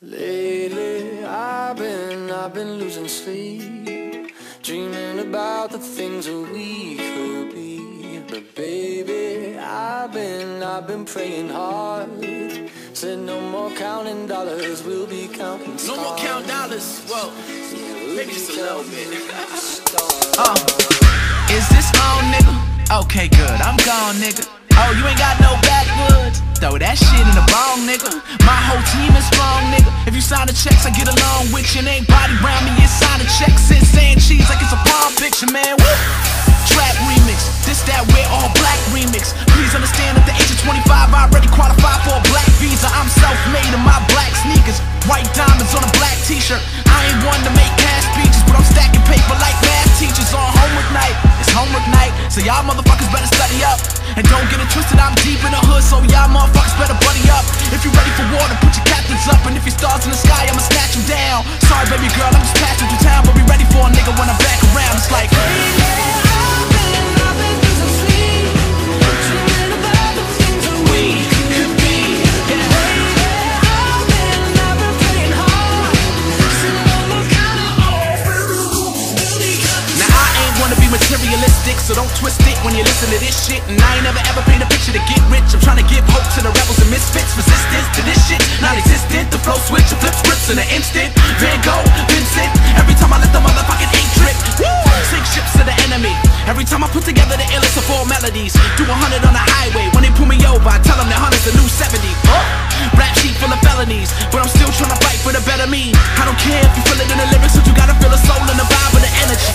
Lately, I've been losing sleep, dreaming about the things that we could be. But baby, I've been praying hard. Said no more counting dollars, we'll be counting stars. No more count dollars, whoa, maybe just a little bit. Is this on, nigga? Okay, good, I'm gone, nigga. Oh, you ain't got no backwoods? Throw that shit in the bong, nigga. My whole team is strong, nigga. If you sign the checks, I get along with you. And ain't body round me, it's sign the checks. Sit saying cheese like it's a palm picture, man. Woo! Trap remix, this that wear all black remix. Please understand at the age of 25 I already qualified for a black visa. I'm self-made in my black sneakers, white diamonds on a black t-shirt. I ain't one to make cash speeches, but I'm stacking paper like math teachers on homework night. It's homework night, so y'all motherfuckers better study up. And don't get it twisted, I'm deep in the hood, so y'all motherfuckers better buddy up. If you ready for war, then put your captains up. And if your stars in the sky, I'ma snatch them down. Sorry baby girl, I'm just passing through town, but be ready for a nigga when I'm back around. It's like materialistic, so don't twist it when you listen to this shit. And I ain't never ever paint a picture to get rich. I'm trying to give hope to the rebels and misfits. Resistance to this shit, non-existent. The flow switch, and flip scripts in an instant. Van Gogh, Vincent. Every time I let the motherfucking ink drip, woo! Sink ships to the enemy. Every time I put together the illest of all melodies. Do 100 on the highway. When they pull me over, I tell them that 100's the new 70. Rap sheet full of felonies, but I'm still trying to fight for the better me. I don't care if you feel it in the lyrics, but you gotta feel the soul and the vibe of the energy.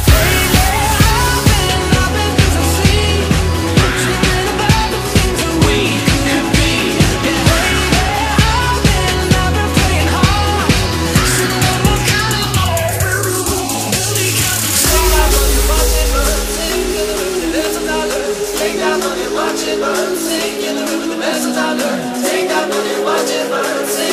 Take that money, watch it burn, sing. Get the rhythm, the message I learned. Take that money, watch it burn, sing.